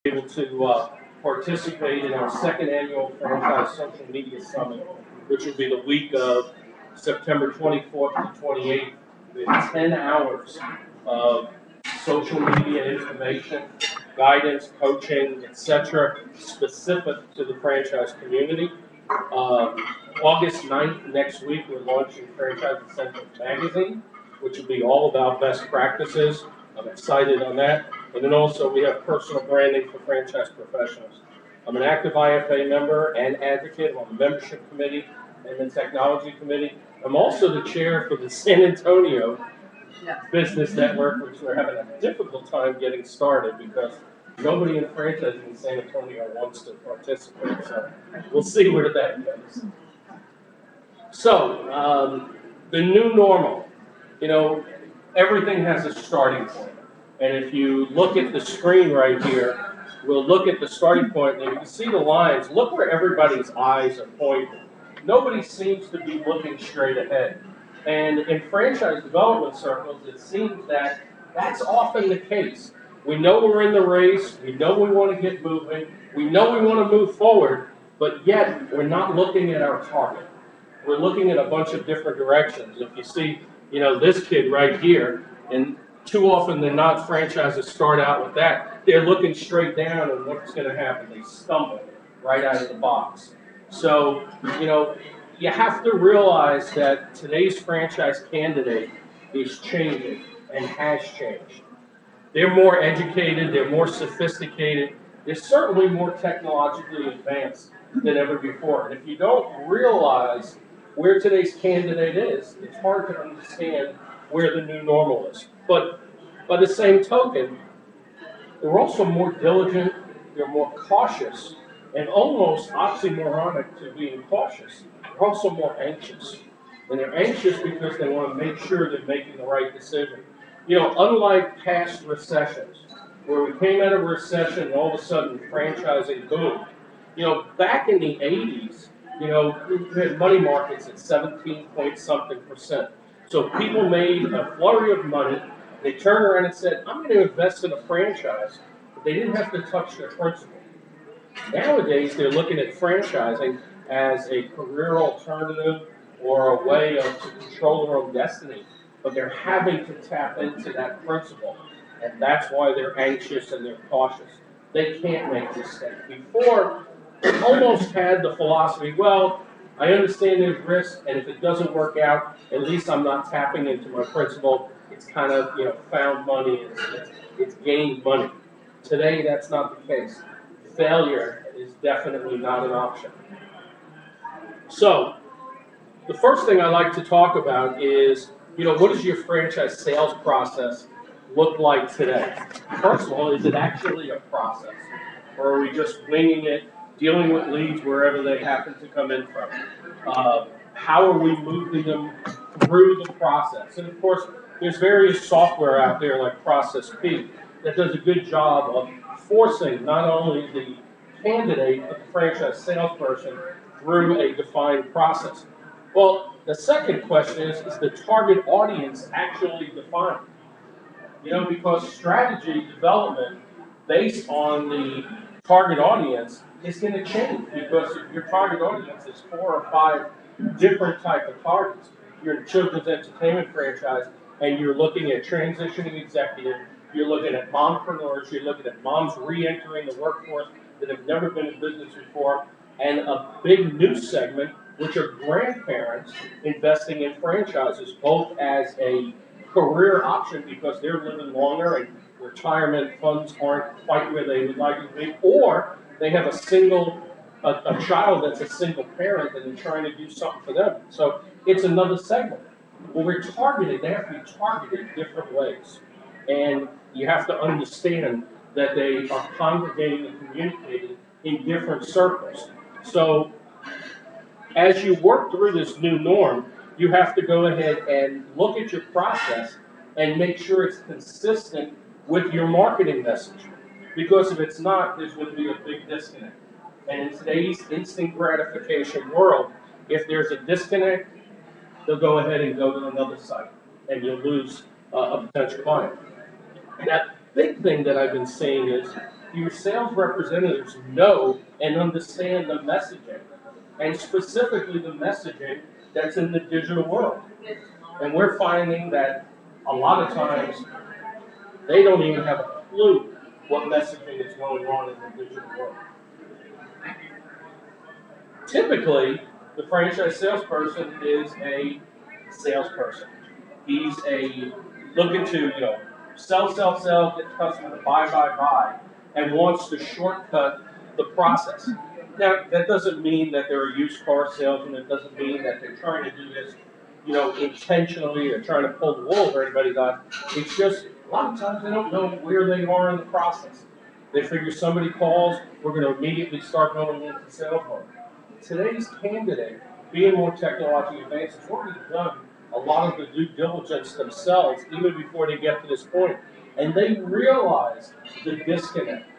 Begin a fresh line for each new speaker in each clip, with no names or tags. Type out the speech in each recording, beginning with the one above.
able to participate in our second annual Franchise Social Media Summit, which will be the week of September 24th to 28th, with 10 hours of social media information, guidance, coaching, etc., specific to the franchise community. August 9th, next week, we're launching Franchise Essentials Magazine, which will be all about best practices. I'm excited on that. And then also we have personal branding for franchise professionals. I'm an active IFA member and advocate. I'm on the membership committee and the technology committee. I'm also the chair for the San Antonio Business Network, which we're having a difficult time getting started because nobody in franchising in San Antonio wants to participate. So we'll see where that goes. So the new normal, everything has a starting point. And if you look at the screen right here, we'll look at the starting point, and you can see the lines. Look where everybody's eyes are pointing. Nobody seems to be looking straight ahead. And in franchise development circles, it seems that that's often the case. We know we're in the race. We know we want to get moving. We know we want to move forward, but yet we're not looking at our target. We're looking at a bunch of different directions. If you see, this kid right here, and too often than not, franchises start out with that. They're looking straight down, and what's going to happen? They stumble right out of the box. So, you have to realize that today's franchise candidate is changing and has changed. They're more educated, they're more sophisticated, they're certainly more technologically advanced than ever before. And if you don't realize where today's candidate is, it's hard to understand where the new normal is. But by the same token, they're also more diligent, they're more cautious, and almost oxymoronic to being cautious. They're also more anxious. And they're anxious because they want to make sure they're making the right decision. Unlike past recessions, where we came out of a recession and all of a sudden franchising boomed, back in the 80s, we had money markets at 17 point something percent. So people made a flurry of money. They turned around and said, I'm going to invest in a franchise, but they didn't have to touch their principal. Nowadays, they're looking at franchising as a career alternative or a way to control their own destiny, but they're having to tap into that principle, and that's why they're anxious and they're cautious. They can't make mistakes. Before, they almost had the philosophy, well, I understand there's risk, and if it doesn't work out, at least I'm not tapping into my principle. It's kind of, found money, it's gained money. Today, that's not the case. Failure is definitely not an option. So, the first thing I like to talk about is, what does your franchise sales process look like today? First of all, is it actually a process? Or are we just winging it, dealing with leads wherever they happen to come in from? How are we moving them through the process? And of course, there's various software out there like Process P that does a good job of forcing not only the candidate, but the franchise salesperson through a defined process. Well, the second question is the target audience actually defined? Because strategy development based on the target audience is going to change because your target audience is 4 or 5 different type of targets. You're a children's entertainment franchise and you're looking at transitioning executive, you're looking at mompreneurs, you're looking at moms re-entering the workforce that have never been in business before, and a big new segment, which are grandparents investing in franchises, both as a career option because they're living longer and retirement funds aren't quite where they would like to be, or they have a child that's a single parent and they're trying to do something for them. So it's another segment. Well, they have to be targeted different ways. And you have to understand that they are congregating and communicating in different circles. So as you work through this new norm, you have to go ahead and look at your process and make sure it's consistent with your marketing message. Because if it's not, there's going to be a big disconnect. And in today's instant gratification world, if there's a disconnect, they'll go ahead and go to another site, and you'll lose a potential client. That big thing that I've been seeing is your sales representatives know and understand the messaging, and specifically the messaging that's in the digital world. And we're finding that a lot of times they don't even have a clue what messaging is going on in the digital world. Typically, the franchise salesperson is a salesperson. He's a looking to, sell, sell, sell, get the customer to buy, and wants to shortcut the process. Now, that doesn't mean that they're a used car salesman. It doesn't mean that they're trying to do this, intentionally or trying to pull the wool over anybody's eyes. It's just a lot of times they don't know where they are in the process. They figure somebody calls, we're going to immediately start going into sales mode. Today's candidate, being more technologically advanced, has already done a lot of the due diligence themselves, even before they get to this point. And they realize the disconnect.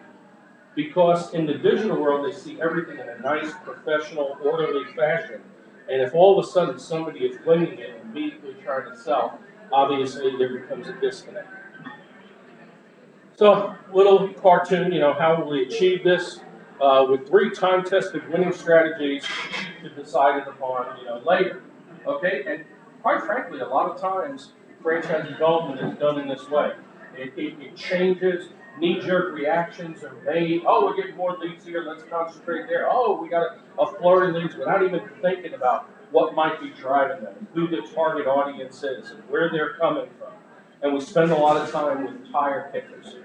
Because in the digital world, they see everything in a nice, professional, orderly fashion. And if all of a sudden somebody is winging it and immediately trying to sell, obviously there becomes a disconnect. So, little cartoon, how will we achieve this? With 3 time-tested winning strategies to decide it upon, later. Okay, and quite frankly, a lot of times franchise development is done in this way. It changes. Knee-jerk reactions are made. Oh, we're getting more leads here. Let's concentrate there. Oh, we got a flurry of leads without even thinking about what might be driving them, who the target audience is, and where they're coming from. And we spend a lot of time with tire kickers.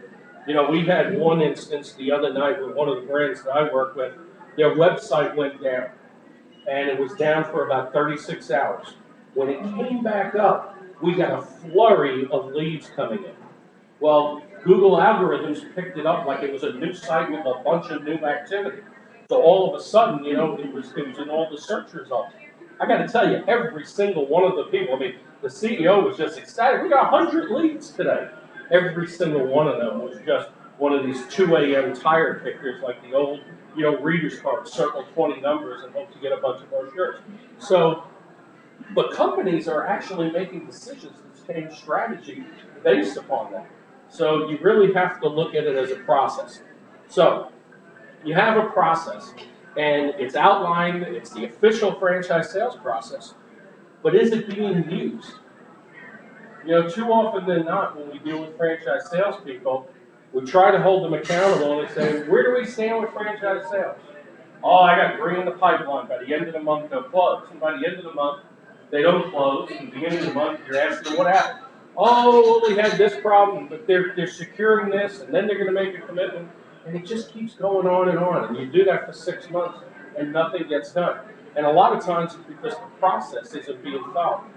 We had one instance the other night with one of the brands that I work with. Their website went down, and it was down for about 36 hours. When it came back up, we got a flurry of leads coming in. Well, Google algorithms picked it up like it was a new site with a bunch of new activity. So all of a sudden, it was in all the search results. I got to tell you, every single one of the people, the CEO was just ecstatic. We got 100 leads today. Every single one of them was just one of these 2 a.m. tire kickers, like the old, reader's card, circle 20 numbers and hope to get a bunch of brochures. So, but companies are actually making decisions to change strategy based upon that. So you really have to look at it as a process. So you have a process, and it's outlined, it's the official franchise sales process, but is it being used? Too often than not, when we deal with franchise salespeople, we try to hold them accountable and say, where do we stand with franchise sales? Oh, I got 3 in the pipeline. By the end of the month, they'll close. And by the end of the month, they don't close. And at the beginning of the month, you're asking what happened. Oh, we had this problem, but they're securing this, and then they're going to make a commitment. And it just keeps going on. And you do that for 6 months, and nothing gets done. And a lot of times it's because the process isn't being followed.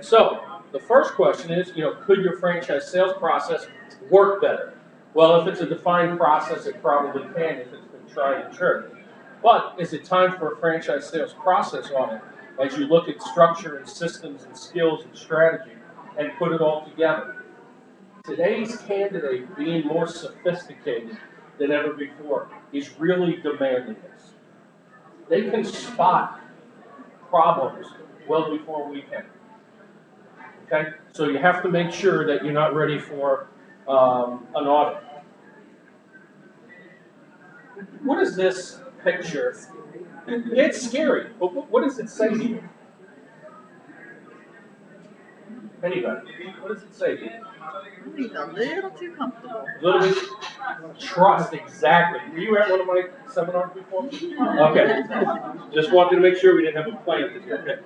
So the first question is, could your franchise sales process work better? Well, if it's a defined process, it probably can if it's been tried and true. But is it time for a franchise sales process audit as you look at structure and systems and skills and strategy and put it all together? Today's candidate, being more sophisticated than ever before, is really demanding this. They can spot problems well before we can. Okay? So you have to make sure that you're not ready for an audit. What is this picture? It's scary, but what does it say to you? Anybody? What does it say to you?
He's a little too comfortable.
Little bit trust, exactly. Were you at one of my seminars before? Okay. Just wanted to make sure we didn't have a plan to do. Okay.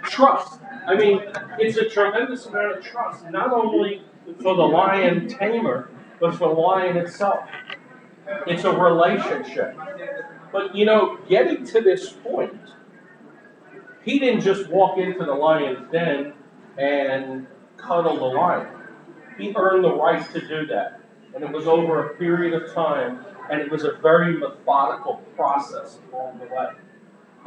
Trust. It's a tremendous amount of trust, not only for the lion tamer, but for the lion itself. It's a relationship. But getting to this point, he didn't just walk into the lion's den and cuddle the lion. He earned the right to do that. And it was over a period of time, and it was a very methodical process along the way.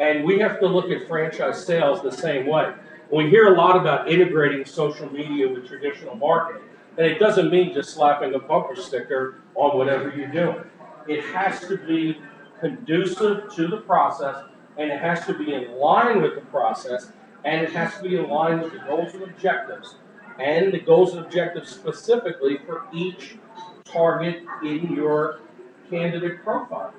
And we have to look at franchise sales the same way. We hear a lot about integrating social media with traditional marketing. And it doesn't mean just slapping a bumper sticker on whatever you're doing. It has to be conducive to the process, and it has to be in line with the process, and it has to be in line with the goals and objectives, and the goals and objectives specifically for each target in your candidate profile.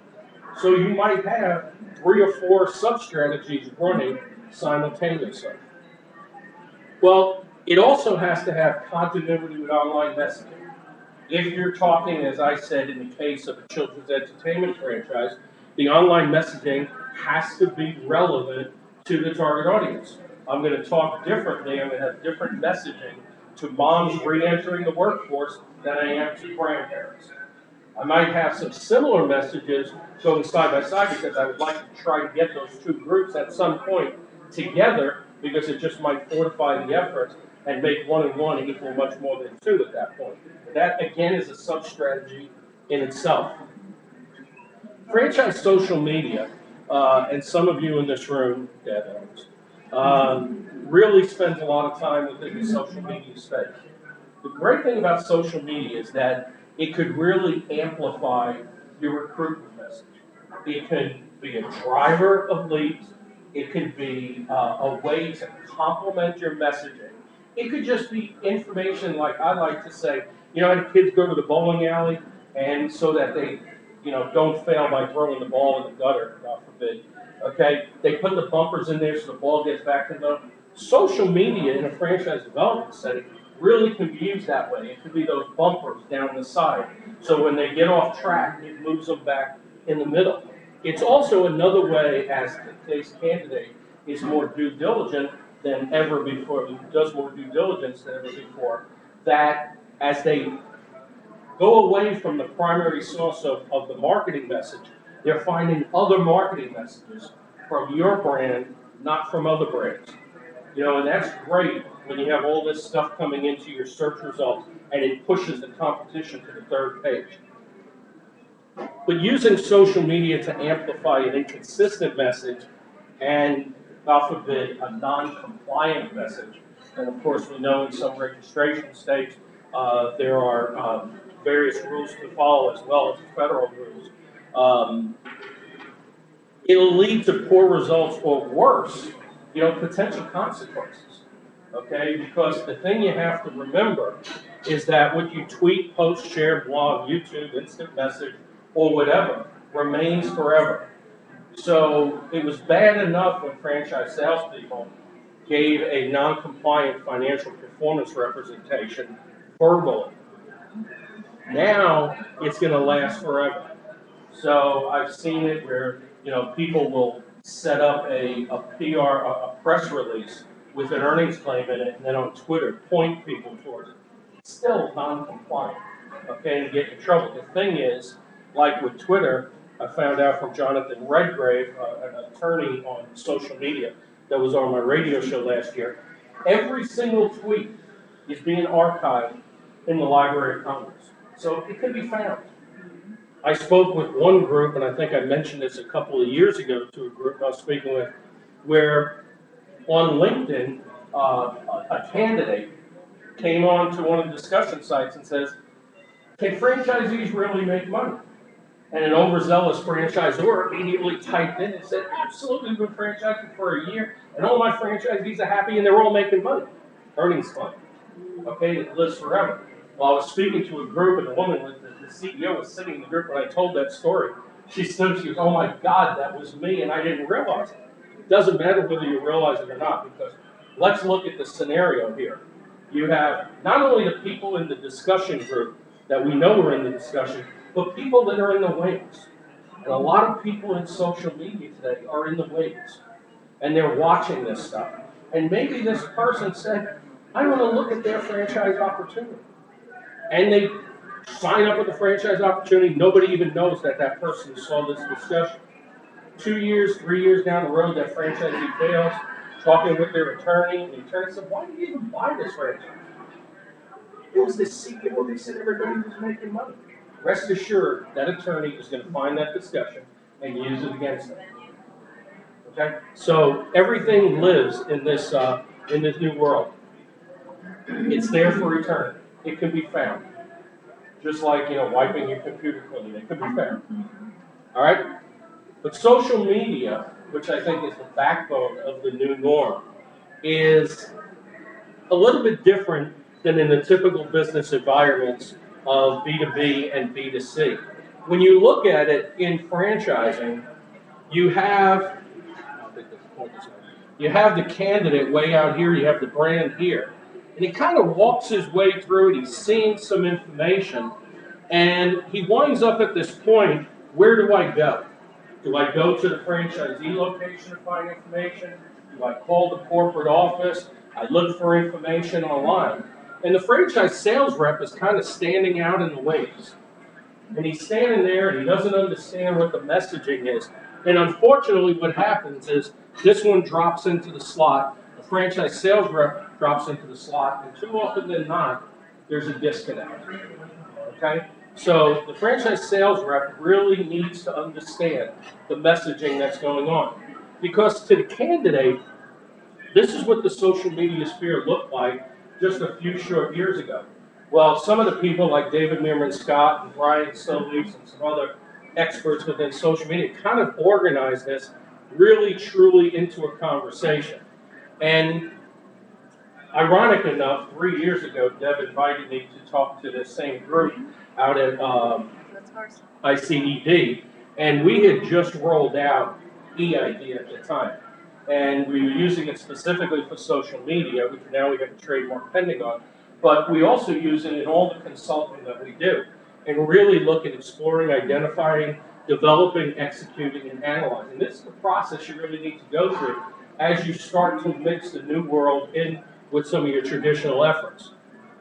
So you might have 3 or 4 sub-strategies running simultaneously. Well, it also has to have continuity with online messaging. If you're talking, as I said, in the case of a children's entertainment franchise, the online messaging has to be relevant to the target audience. I'm going to talk differently. I'm going to have different messaging to moms re-entering the workforce than I am to grandparents. I might have some similar messages going side by side because I would like to try to get those 2 groups at some point together because it just might fortify the efforts and make 1 and 1 equal much more than 2 at that point. That, again, is a sub-strategy in itself. Franchise social media, and some of you in this room, Dad, really spends a lot of time within the social media space. The great thing about social media is that it could really amplify your recruitment message. It could be a driver of leads. It could be a way to complement your messaging. It could just be information like I like to say, you know, the kids go to the bowling alley, and so that they, you know, don't fail by throwing the ball in the gutter, God forbid. Okay, they put the bumpers in there so the ball gets back to them. Social media in a franchise development setting really can be used that way. It could be those bumpers down the side. So when they get off track, it moves them back in the middle. It's also another way, as today's candidate is more due diligent than ever before, does more due diligence than ever before, that as they go away from the primary source of the marketing message, they're finding other marketing messages from your brand, not from other brands. You know, and that's great when you have all this stuff coming into your search results and it pushes the competition to the 3rd page. But using social media to amplify an inconsistent message and, God forbid, a non-compliant message, and of course we know in some registration states there are various rules to follow as well as federal rules. It'll lead to poor results or worse, you know, potential consequences. Okay, because the thing you have to remember is that what you tweet, post, share, blog, YouTube, instant message, or whatever remains forever. So it was bad enough when franchise salespeople gave a non-compliant financial performance representation verbally. Now it's going to last forever. So I've seen it where, you know, people will set up a PR, a press release with an earnings claim in it, and then on Twitter point people towards it. It's still non-compliant, okay, and get in trouble. The thing is, like with Twitter, I found out from Jonathan Redgrave, an attorney on social media that was on my radio show last year, every single tweet is being archived in the Library of Congress. So it can be found. I spoke with one group, and I think I mentioned this a couple of years ago to a group I was speaking with, where on LinkedIn, a candidate came on to one of the discussion sites and says, can franchisees really make money? And an overzealous franchisor immediately typed in and said, absolutely, we've been franchising for a year, and all my franchisees are happy, and they're all making money. Earnings fund. Okay, it lives forever. Well, I was speaking to a group, and the woman, the CEO, was sitting in the group when I told that story. She stood, she goes, oh my God, that was me, and I didn't realize it. It doesn't matter whether you realize it or not, because let's look at the scenario here. You have not only the people in the discussion group that we know are in the discussion, but people that are in the wings. And a lot of people in social media today are in the wings, and they're watching this stuff. And maybe this person said, I want to look at their franchise opportunity. And they sign up with the franchise opportunity. Nobody even knows that that person saw this discussion. 2 years, 3 years down the road, that franchisee fails, talking with their attorney, and the attorney said, why did you even buy this franchise? It was the CEO, they said everybody was making money. Rest assured, that attorney is going to find that discussion and use it against them. Okay? So everything lives in this new world. It's there for eternity. It can be found. Just like, you know, wiping your computer clean, it can be found. All right? But social media, which I think is the backbone of the new norm, is a little bit different than in the typical business environments of B2B and B2C. when you look at it in franchising, you have, you have the candidate way out here, you have the brand here. And he kind of walks his way through it, he's seeing some information, and he winds up at this point, where do I go? Do I go to the franchisee location to find information? Do I call the corporate office? I look for information online. And the franchise sales rep is kind of standing out in the wings. And he's standing there and he doesn't understand what the messaging is. And unfortunately, what happens is this one drops into the slot, the franchise sales rep drops into the slot, and too often than not, there's a disconnect. Okay? So the franchise sales rep really needs to understand the messaging that's going on. Because to the candidate, this is what the social media sphere looked like just a few short years ago. Well, some of the people like David Meerman Scott and Brian Solis and some other experts within social media kind of organized this really truly into a conversation. And ironic enough, 3 years ago, Deb invited me to talk to this same group out at ICED, and we had just rolled out EID at the time. And we were using it specifically for social media, which now we have a trademark pending on, but we also use it in all the consulting that we do, and really look at exploring, identifying, developing, executing, and analyzing. This is the process you really need to go through as you start to mix the new world in with some of your traditional efforts.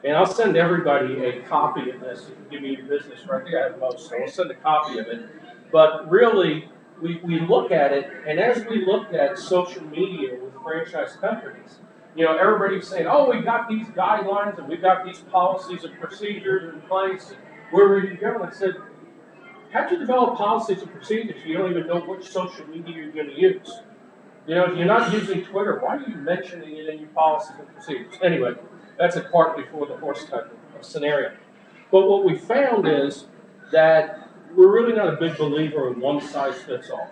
And I'll send everybody a copy of this. You can give me your business right there. I have most, so I'll send a copy of it. But really, we look at it, and as we looked at social media with franchise companies, you know, everybody's saying, oh, we got these guidelines and we got these policies and procedures in place. Where were you going? I said, how'd you develop policies and procedures if you don't even know which social media you're going to use? You know, if you're not using Twitter, why are you mentioning it in your policies and procedures? Anyway, that's a cart before the horse type of scenario. But what we found is that we're really not a big believer in one size fits all.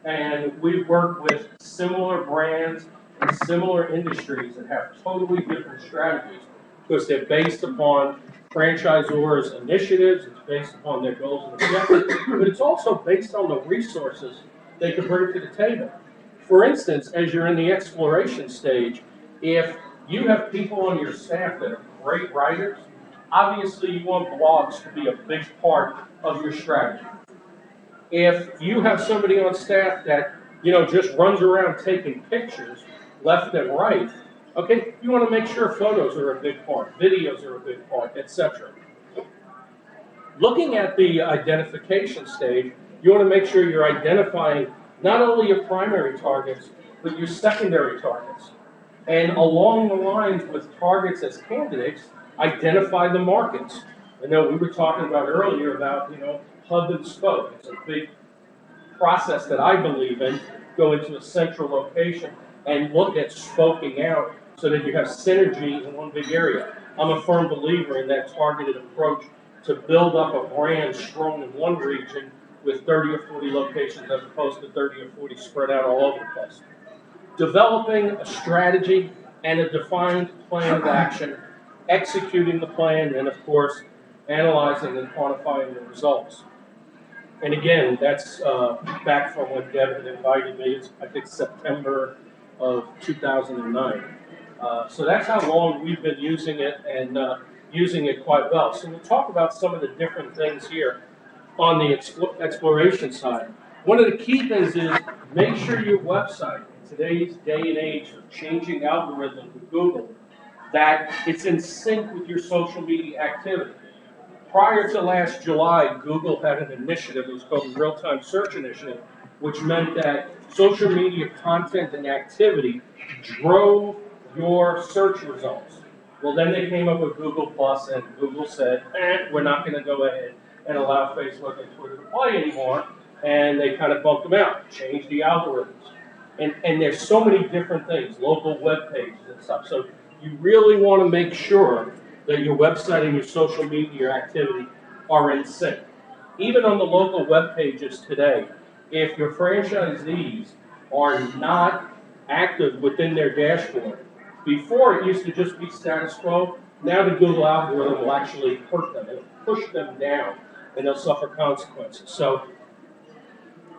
And we've worked with similar brands and similar industries that have totally different strategies because they're based upon franchisors' initiatives, it's based upon their goals and objectives, but it's also based on the resources they can bring to the table. For instance, as you're in the exploration stage, if you have people on your staff that are great writers, obviously you want blogs to be a big part of your strategy. If you have somebody on staff that, you know, just runs around taking pictures left and right, okay, you want to make sure photos are a big part, videos are a big part, etc. Looking at the identification stage, you want to make sure you're identifying not only your primary targets, but your secondary targets. And along the lines with targets as candidates, identify the markets. I know we were talking about earlier about, you know, hub and spoke. It's a big process that I believe in. Go into a central location and look at spoking out so that you have synergy in one big area. I'm a firm believer in that targeted approach to build up a brand strong in one region with 30 or 40 locations as opposed to 30 or 40 spread out all over the place. Developing a strategy and a defined plan of action, executing the plan, and of course, analyzing and quantifying the results. And again, that's back from when Deb had invited me. It's, I think, September of 2009. So that's how long we've been using it and using it quite well. So we'll talk about some of the different things here on the exploration side. One of the key things is make sure your website, in today's day and age of changing algorithms with Google, that it's in sync with your social media activity. Prior to last July, Google had an initiative, it was called the Real-Time Search Initiative, which meant that social media content and activity drove your search results. Well, then they came up with Google Plus, and Google said, we're not going to go ahead and allow Facebook and Twitter to play anymore, and they kind of bumped them out, changed the algorithms. And there's so many different things, local web pages and stuff. So you really want to make sure that your website and your social media activity are in sync. Even on the local web pages today, if your franchisees are not active within their dashboard, before it used to just be status quo, now the Google algorithm will actually hurt them, it'll push them down and they'll suffer consequences. So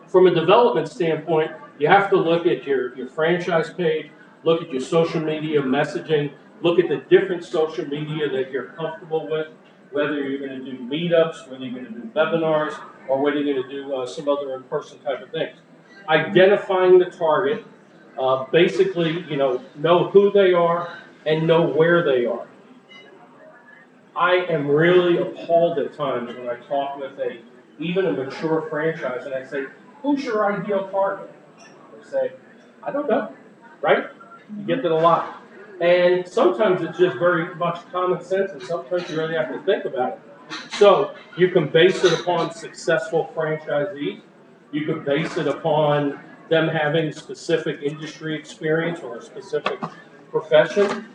from a development standpoint, you have to look at your franchise page, look at your social media messaging, look at the different social media that you're comfortable with, whether you're going to do meetups, whether you're going to do webinars, or whether you're going to do some other in-person type of things. Identifying the target, basically, know who they are and know where they are. I am really appalled at times when I talk with even a mature franchise and I say, who's your ideal target? They say, I don't know, right? You get that a lot. And sometimes it's just very much common sense, and sometimes you really have to think about it. So you can base it upon successful franchisees. You can base it upon them having specific industry experience or a specific profession,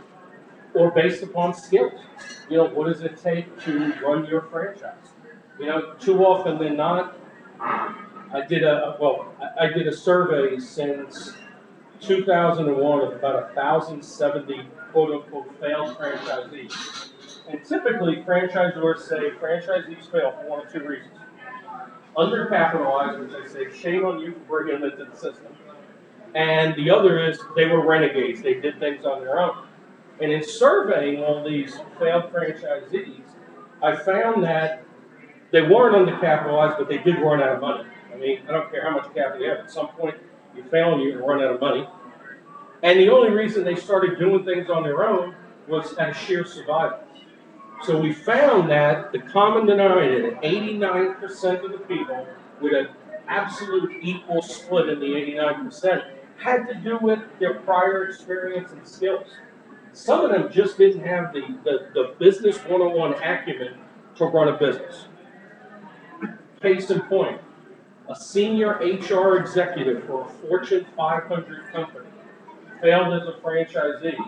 or based upon skills. What does it take to run your franchise? Too often than not, I did a survey since 2001 of about 1,070 quote-unquote failed franchisees. And typically, franchisors say franchisees fail for one of two reasons. Undercapitalized, which I say, shame on you for bringing them into the system. And the other is they were renegades. They did things on their own. And in surveying all these failed franchisees, I found that they weren't undercapitalized, but they did run out of money. I mean, I don't care how much capital you have. At some point, you fail and you're going to run out of money. And the only reason they started doing things on their own was out of sheer survival. So we found that the common denominator, 89% of the people with an absolute equal split in the 89%, had to do with their prior experience and skills. Some of them just didn't have the business 101 acumen to run a business. Case in point, a senior HR executive for a Fortune 500 company failed as a franchisee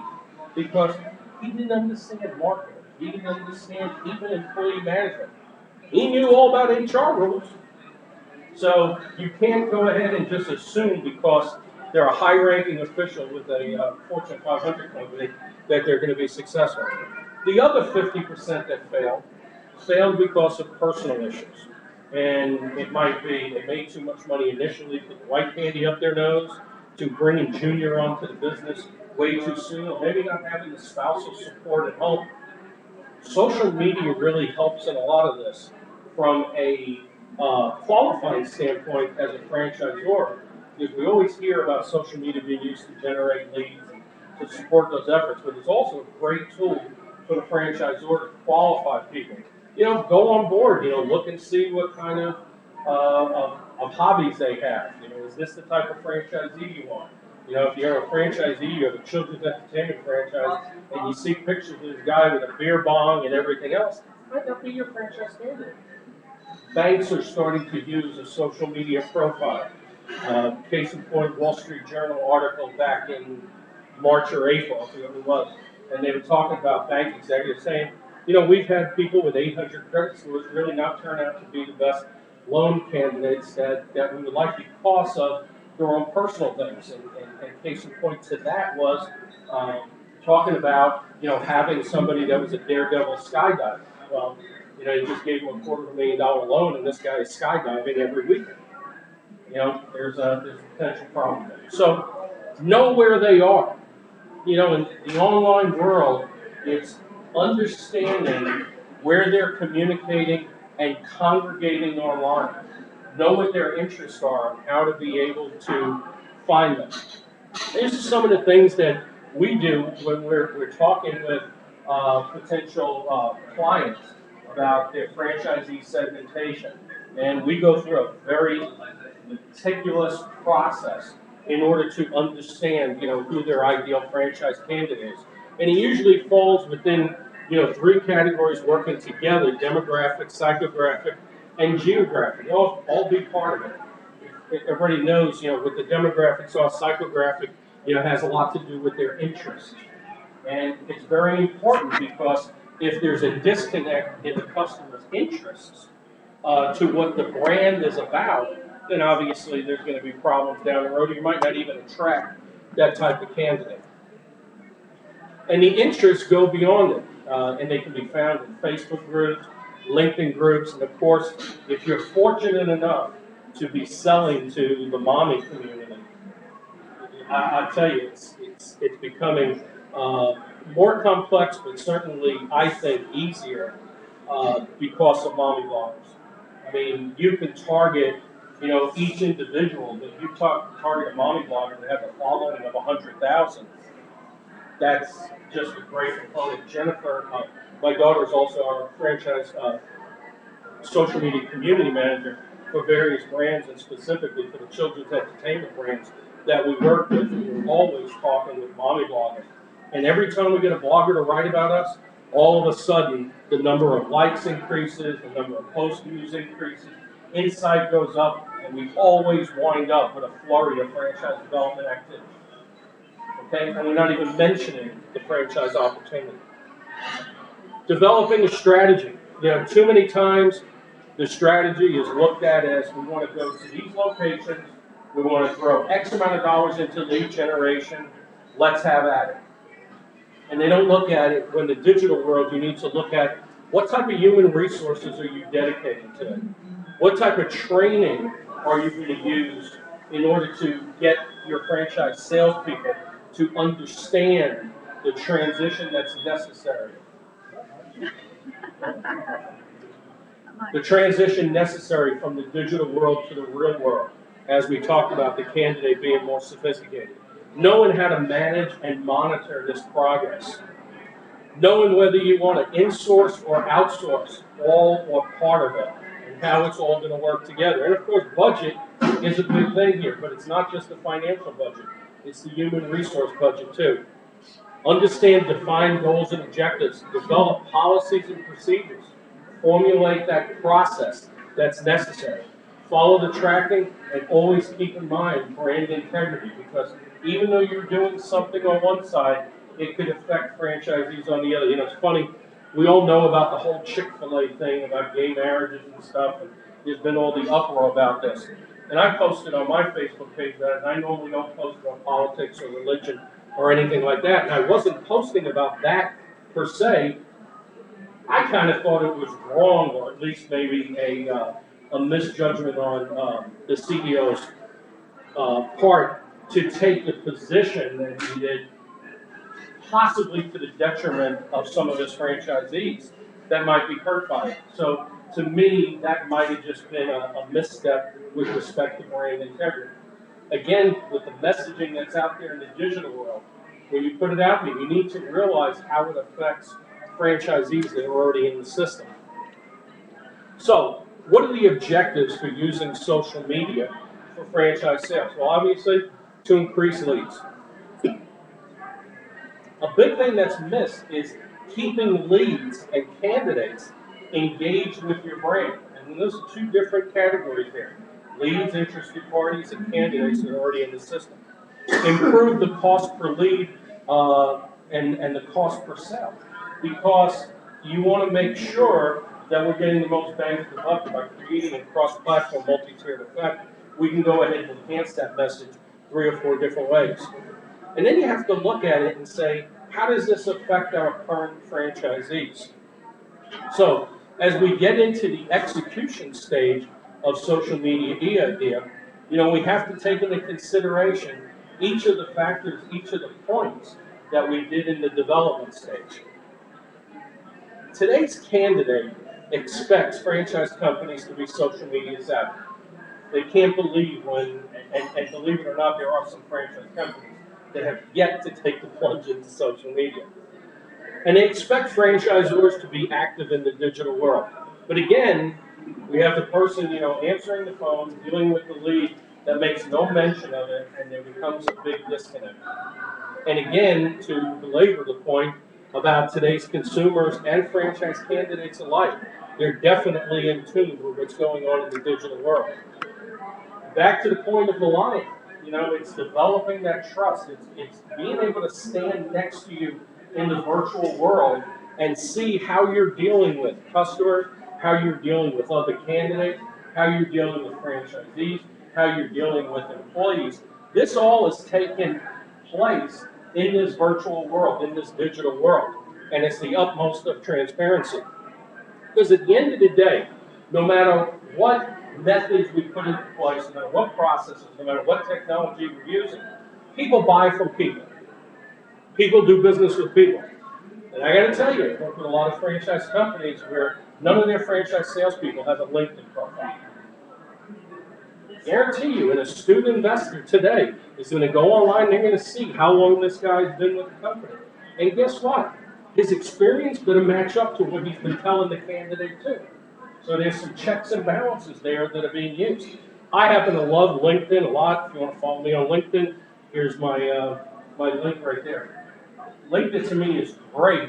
because he didn't understand marketing. He didn't understand even employee management. He knew all about HR rules. So you can't go ahead and just assume because they're a high-ranking official with a Fortune 500 company that they're going to be successful. The other 50% that failed because of personal issues. And it might be they made too much money initially, put the white candy up their nose, to bringing junior onto the business way too soon, or maybe not having the spousal support at home. Social media really helps in a lot of this from a qualifying standpoint as a franchisor, because we always hear about social media being used to generate leads and to support those efforts, but it's also a great tool for the franchisor to qualify people. Go on board, look and see what kind of hobbies they have. Is this the type of franchisee you want? If you're a franchisee, you have a children's entertainment franchise, and you see pictures of this guy with a beer bong and everything else, might not be your franchise candidate. Banks are starting to use a social media profile. Case in point, Wall Street Journal article back in March or April, I forget what it was, and they were talking about bank executives saying, we've had people with 800 credit scores really not turn out to be the best loan candidates that we would like because of their own personal things. And case in point to that was talking about, having somebody that was a daredevil skydiver. Well, you just gave him a $250,000 loan, and this guy is skydiving every weekend. There's a potential problem there. So know where they are. In the online world, it's understanding where they're communicating and congregating online. Know what their interests are and how to be able to find them. These are some of the things that we do when we're talking with potential clients about their franchisee segmentation. And we go through a very meticulous process in order to understand, who their ideal franchise candidate is. And it usually falls within, 3 categories working together: demographic, psychographic, and geographic. They'll all be part of it. Everybody knows, with the demographics or psychographic, has a lot to do with their interests. And it's very important because if there's a disconnect in the customer's interests to what the brand is about, then obviously there's going to be problems down the road. You might not even attract that type of candidate. And the interests go beyond it, and they can be found in Facebook groups, LinkedIn groups, and of course, if you're fortunate enough to be selling to the mommy community, I tell you, it's becoming more complex, but certainly, I think, easier because of mommy bloggers. I mean, you can target, each individual, but you target a mommy blogger that has a following of 100,000. That's just a great component. Jennifer, my daughter is also our franchise social media community manager for various brands, and specifically for the children's entertainment brands that we work with. We're always talking with mommy bloggers. And every time we get a blogger to write about us, all of a sudden the number of likes increases, the number of post views increases, insight goes up, and we always wind up with a flurry of franchise development activity. Okay, and we're not even mentioning the franchise opportunity. Developing a strategy. Too many times the strategy is looked at as we want to go to these locations, we want to throw X amount of dollars into lead generation, let's have at it. And they don't look at it when the digital world, you need to look at what type of human resources are you dedicating to it? What type of training are you going to use in order to get your franchise salespeople to understand the transition that's necessary? The transition necessary from the digital world to the real world, as we talked about the candidate being more sophisticated. Knowing how to manage and monitor this progress. Knowing whether you want to insource or outsource all or part of it, and how it's all going to work together. And of course, budget is a big thing here, but it's not just the financial budget, it's the human resource budget too. Understand defined goals and objectives, develop policies and procedures, formulate that process that's necessary, follow the tracking, and always keep in mind brand integrity, because even though you're doing something on one side, it could affect franchisees on the other. It's funny, we all know about the whole Chick-fil-A thing about gay marriages and stuff, and there's been all the uproar about this. And I posted on my Facebook page that, and I normally don't post on politics or religion or anything like that, and I wasn't posting about that per se. I kind of thought it was wrong, or at least maybe a misjudgment on the CEO's part to take the position that he did, possibly to the detriment of some of his franchisees that might be hurt by it. So to me, that might have just been a misstep with respect to brand integrity. Again, with the messaging that's out there in the digital world, when you put it out there, you need to realize how it affects franchisees that are already in the system. So, what are the objectives for using social media for franchise sales? Well, obviously, to increase leads. A big thing that's missed is keeping leads and candidates engaged with your brand. And those are two different categories there. Leads, interested parties, and candidates that are already in the system. Improve the cost per lead and the cost per sale, because you want to make sure that we're getting the most bang for the buck by creating a cross-platform multi-tiered effect. We can go ahead and enhance that message 3 or 4 different ways. And then you have to look at it and say, how does this affect our current franchisees? So, as we get into the execution stage of social media, we have to take into consideration each of the factors, each of the points that we did in the development stage. Today's candidate expects franchise companies to be social media savvy. They can't believe and believe it or not, there are some franchise companies that have yet to take the plunge into social media. And they expect franchisors to be active in the digital world. But again, we have the person, answering the phone, dealing with the lead that makes no mention of it, and there becomes a big disconnect. And again, to belabor the point about today's consumers and franchise candidates alike, they're definitely in tune with what's going on in the digital world. Back to the point of the line, it's developing that trust. It's being able to stand next to you in the virtual world and see how you're dealing with customers, how you're dealing with other candidates, how you're dealing with franchisees, how you're dealing with employees. This all is taking place in this virtual world, in this digital world, and it's the utmost of transparency. Because at the end of the day, no matter what methods we put into place, no matter what processes, no matter what technology we're using, people buy from people. People do business with people. And I got to tell you, I work with a lot of franchise companies where none of their franchise salespeople have a LinkedIn profile. Guarantee you, an astute investor today is going to go online and they're going to see how long this guy's been with the company. And guess what? His experience better match up to what he's been telling the candidate too. So there's some checks and balances there that are being used. I happen to love LinkedIn a lot. If you want to follow me on LinkedIn, here's my link right there. LinkedIn to me is great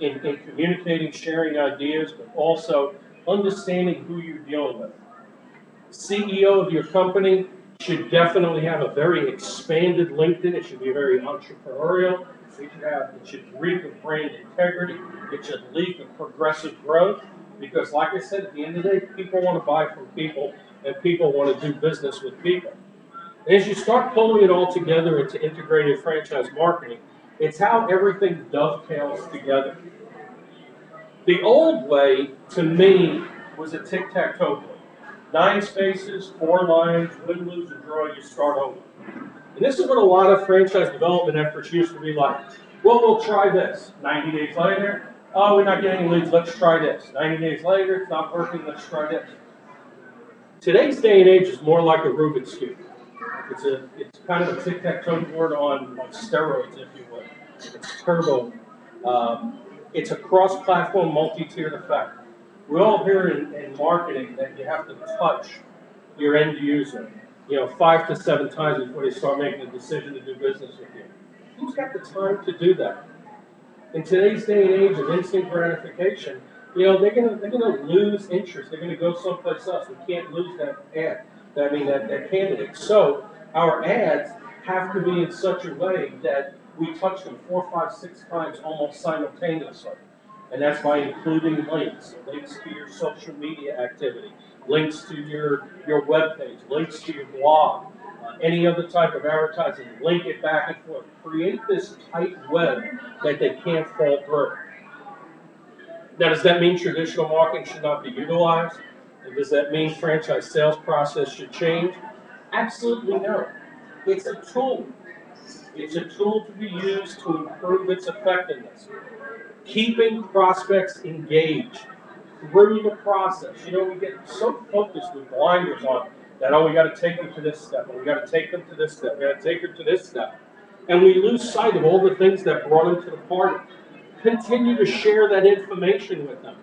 in communicating, sharing ideas, but also understanding who you're dealing with. CEO of your company should definitely have a very expanded LinkedIn. It should be very entrepreneurial. It should reek of brand integrity. It should leak of progressive growth. Because like I said, at the end of the day, people want to buy from people and people want to do business with people. And as you start pulling it all together into integrated franchise marketing, it's how everything dovetails together. The old way, to me, was a tic-tac-toe game. 9 spaces, 4 lines, win, lose, and draw, you start over. And this is what a lot of franchise development efforts used to be like. Well, we'll try this. 90 days later, oh, we're not getting leads, let's try this. 90 days later, it's not working, let's try this. Today's day and age is more like a Rubik's Cube. It's kind of a tic-tac-toe board on steroids, if you would. It's turbo. It's a cross-platform, multi-tiered effect. We all hear in marketing that you have to touch your end user, 5 to 7 times before they start making a decision to do business with you. Who's got the time to do that? In today's day and age of instant gratification, they're gonna lose interest. They're gonna go someplace else. We can't lose that that candidate. So our ads have to be in such a way that we touch them 4, 5, 6 times almost simultaneously. And that's by including links to your social media activity, links to your web page, links to your blog, any other type of advertising, link it back and forth. Create this tight web that they can't fall through. Now, does that mean traditional marketing should not be utilized? And does that mean franchise sales process should change? Absolutely no. It's a tool. It's a tool to be used to improve its effectiveness. Keeping prospects engaged through the process. We get so focused with blinders on that, oh, we got to take them to this step, and we got to take them to this step, we got to take them to this step. And we lose sight of all the things that brought them to the party. Continue to share that information with them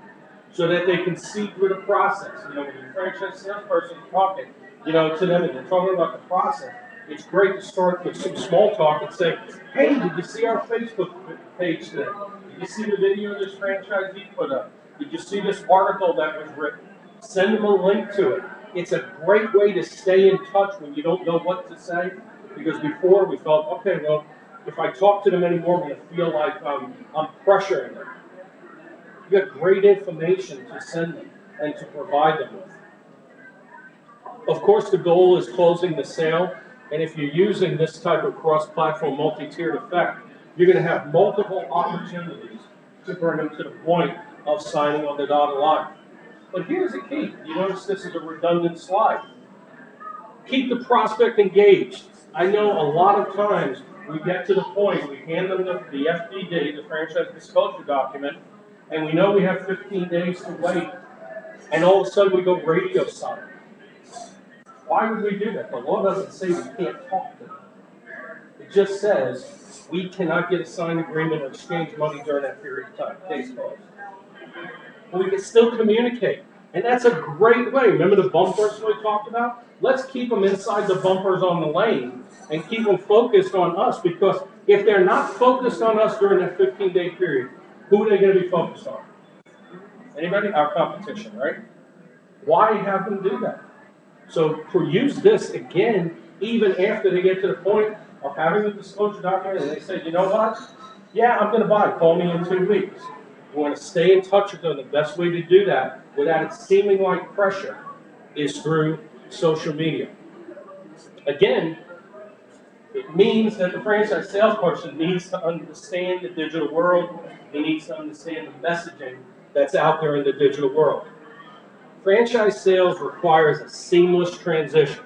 so that they can see through the process. When your franchise salesperson is talking, to them and they're talking about the process, it's great to start with some small talk and say, hey, did you see our Facebook page today? Did you see the video this franchisee put up? Did you see this article that was written? Send them a link to it. It's a great way to stay in touch when you don't know what to say. Because before we felt, okay, well, if I talk to them anymore, I'm going to feel like I'm pressuring them. You got great information to send them and to provide them with. Of course, the goal is closing the sale. And if you're using this type of cross-platform multi-tiered effect, you're going to have multiple opportunities to bring them to the point of signing on the dotted line. But here's the key. You notice this is a redundant slide. Keep the prospect engaged. I know a lot of times we get to the point, we hand them the FDD, the franchise disclosure document, and we know we have 15 days to wait, and all of a sudden we go radio silent. Why would we do that? The law doesn't say we can't talk to them. It just says we cannot get a signed agreement or exchange money during that period of time. Case closed. But we can still communicate. And that's a great way. Remember the bumpers we talked about? Let's keep them inside the bumpers on the lane and keep them focused on us, because if they're not focused on us during that 15-day period, who are they going to be focused on? Anybody? Our competition, right? Why have them do that? So use this again, even after they get to the point of having the disclosure document and they say, you know what? Yeah, I'm going to buy. Call me in 2 weeks. We want to stay in touch with them. The best way to do that without it seeming like pressure is through social media. Again, it means that the franchise salesperson needs to understand the digital world. He needs to understand the messaging that's out there in the digital world. Franchise sales requires a seamless transition.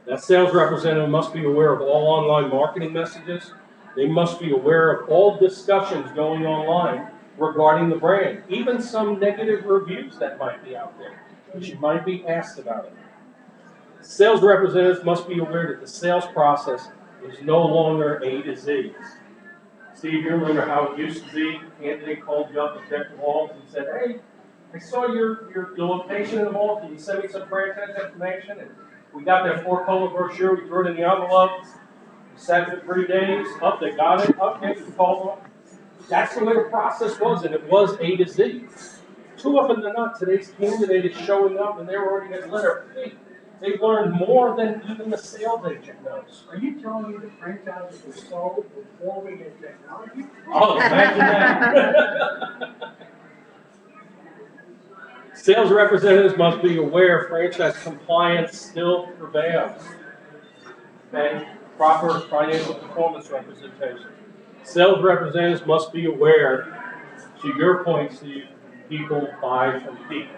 That sales representative must be aware of all online marketing messages. They must be aware of all discussions going online regarding the brand, even some negative reviews that might be out there, which you might be asked about it. Sales representatives must be aware that the sales process is no longer A to Z. Steve, you remember how it used to be? Candidate called you up and checked the walls and said, hey, I saw your location in the mall. Can you send me some franchise information? And we got that 4-color brochure. We threw it in the envelope. We sat for 3 days. Up, they got it. Okay, we called them. That's the way the process was, and it was A to Z. Too often than not, today's candidate is showing up and they're already at letter P. They've learned more than even the sales agent knows.
Are you telling me the franchises were sold before we get technology?
Oh, imagine that. Sales representatives must be aware franchise compliance still prevails. Okay? Proper financial performance representation. Sales representatives must be aware, to your point, Steve, people buy from people.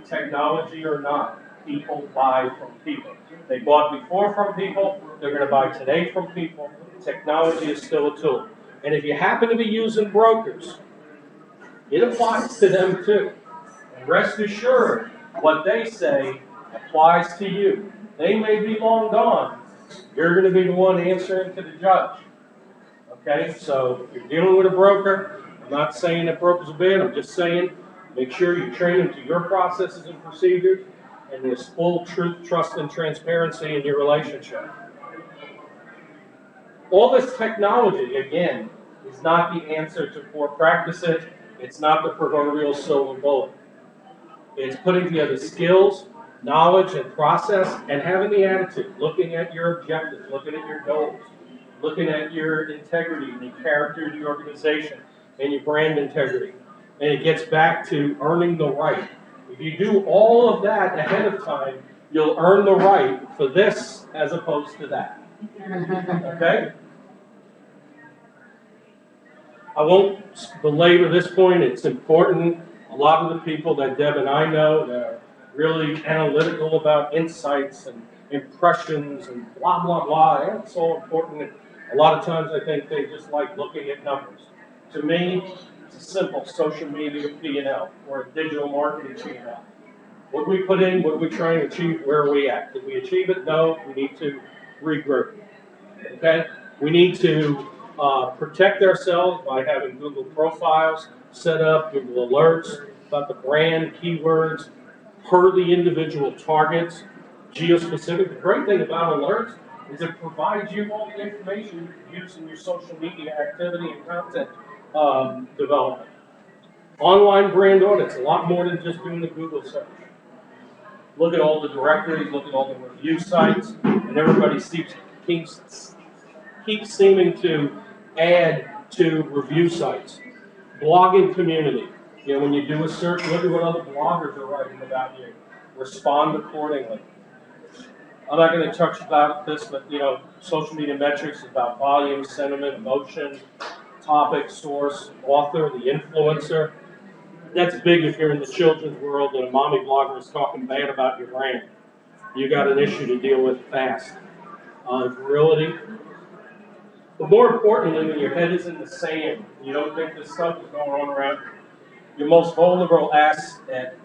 Technology or not, people buy from people. They bought before from people, they're going to buy today from people. Technology is still a tool. And if you happen to be using brokers, it applies to them too. And rest assured, what they say applies to you. They may be long gone. You're going to be the one answering to the judge. Okay, so if you're dealing with a broker, I'm not saying that brokers are bad, I'm just saying make sure you train them to your processes and procedures, and there's full truth, trust, and transparency in your relationship. All this technology, again, is not the answer to poor practices. It's not the proverbial silver bullet. It's putting together skills, knowledge, and process, and having the attitude, looking at your objectives, looking at your goals, looking at your integrity and the character of the organization and your brand integrity. And it gets back to earning the right. If you do all of that ahead of time, you'll earn the right for this as opposed to that. Okay? I won't belabor this point. It's important. A lot of the people that Deb and I know that are really analytical about insights and impressions and blah, blah, blah. Yeah, it's all important. A lot of times I think they just like looking at numbers. To me, it's a simple social media P&L or a digital marketing P&L. What we put in, what we try to achieve, where are we at? Did we achieve it? No, we need to regroup. Okay? We need to protect ourselves by having Google profiles set up, Google alerts about the brand, keywords, per the individual targets, geospecific. The great thing about alerts is it provides you all the information you can use in your social media activity and content development. Online brand audits, a lot more than just doing the Google search. Look at all the directories, look at all the review sites, and everybody keeps seeming to add to review sites. Blogging community. You know, when you do a search, look at what other bloggers are writing about you. Respond accordingly. I'm not going to touch about this, but you know, social media metrics is about volume, sentiment, emotion, topic, source, author, the influencer. That's big if you're in the children's world and a mommy blogger is talking bad about your brand. You got an issue to deal with fast. Virility. But more importantly, when your head is in the sand, you don't think this stuff is going on around you. Your most vulnerable asset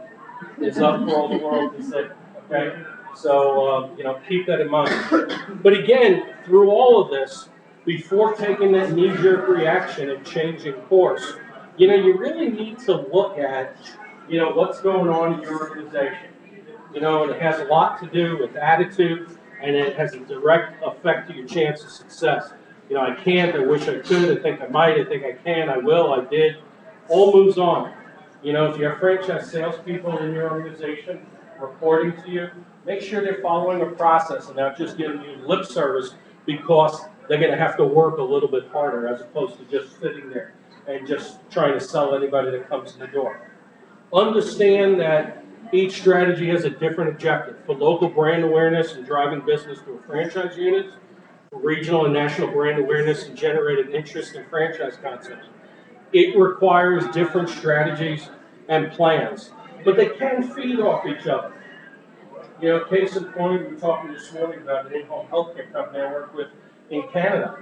is up for all the world to see. Okay? So, you know, keep that in mind. But again, through all of this, before taking that knee-jerk reaction and changing course, you know, you really need to look at, you know, what's going on in your organization. You know, and it has a lot to do with attitude, and it has a direct effect to your chance of success. You know, I can't, I wish I could, I think I might, I think I can, I will, I did. All moves on. You know, if you have franchise salespeople in your organization reporting to you, make sure they're following a process and not just giving you lip service because they're going to have to work a little bit harder as opposed to just sitting there and just trying to sell anybody that comes in the door. Understand that each strategy has a different objective. For local brand awareness and driving business through franchise units, for regional and national brand awareness and generating interest in franchise concepts. It requires different strategies and plans, but they can feed off each other. You know, case in point, we were talking this morning about an in-home healthcare company I work with in Canada.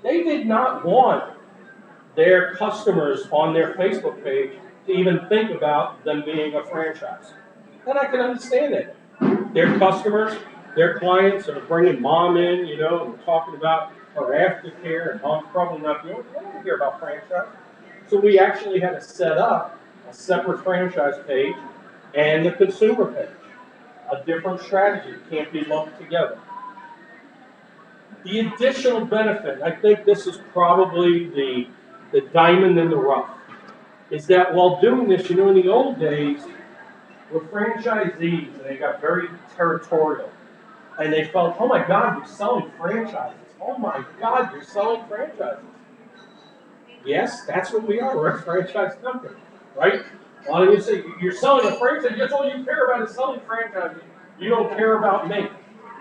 They did not want their customers on their Facebook page to even think about them being a franchise. And I can understand it. Their customers, their clients are bringing mom in, you know, and talking about her aftercare, and mom's probably not doing it. They don't hear about franchise. So we actually had to set up a separate franchise page and the consumer page. A different strategy, can't be lumped together. The additional benefit, I think this is probably the diamond in the rough, is that while doing this, you know, in the old days, with franchisees, and they got very territorial, and they felt, oh my God, you're selling franchises. Oh my God, you're selling franchises. Yes, that's what we are. We're a franchise company, right? A lot of you say, you're selling a franchise, that's all you care about is selling franchises. You don't care about me.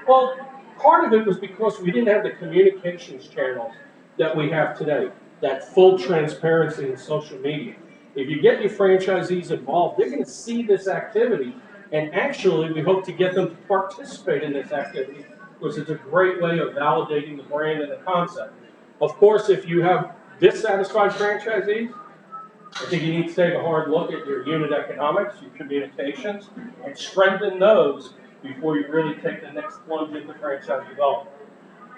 Well, part of it was because we didn't have the communications channels that we have today, that full transparency in social media. If you get your franchisees involved, they're going to see this activity, and actually we hope to get them to participate in this activity because it's a great way of validating the brand and the concept. Of course, if you have dissatisfied franchisees, I think you need to take a hard look at your unit economics, your communications, and strengthen those before you really take the next plunge into franchise development.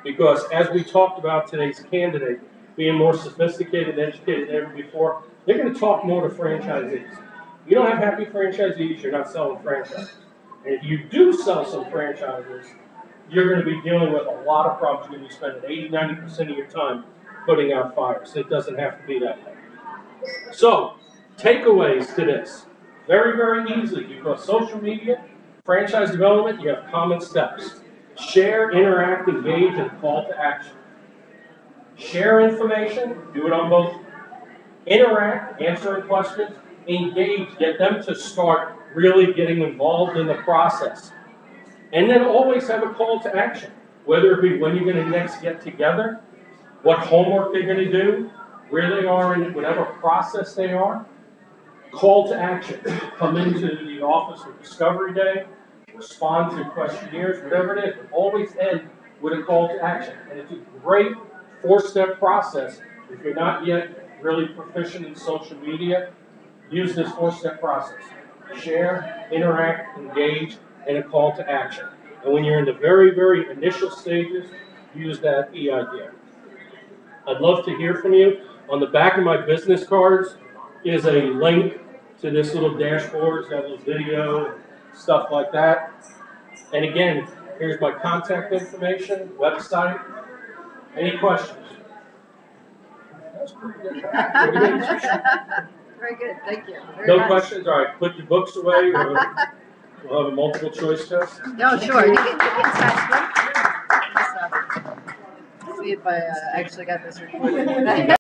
Because as we talked about today's candidate, being more sophisticated and educated than ever before, they're going to talk more to franchisees. If you don't have happy franchisees, you're not selling franchises. And if you do sell some franchises, you're going to be dealing with a lot of problems. You're going to be spending 80, 90% of your time putting out fires. It doesn't have to be that way. So, takeaways to this. Very, very easy, because social media, franchise development, you have common steps. Share, interact, engage, and call to action. Share information, do it on both. Interact, answering questions, engage, get them to start really getting involved in the process. And then always have a call to action, whether it be when you're going to next get together, what homework they're going to do, where they are in whatever process they are. Call to action. Come into the office for Discovery Day, respond to questionnaires, whatever it is, but always end with a call to action. And it's a great four-step process. If you're not yet really proficient in social media, use this four-step process. Share, interact, engage, and a call to action. And when you're in the very, very initial stages, use that EID. I'd love to hear from you. On the back of my business cards is a link to this little dashboard. It's got a little video and stuff like that. And again, here's my contact information, website. Any questions? That's pretty good.
Very good, thank you. Very
No
nice.
questions? All right, put your books away, or we'll have a multiple choice test.
No, sure, you can test them. See if I actually got this recorded.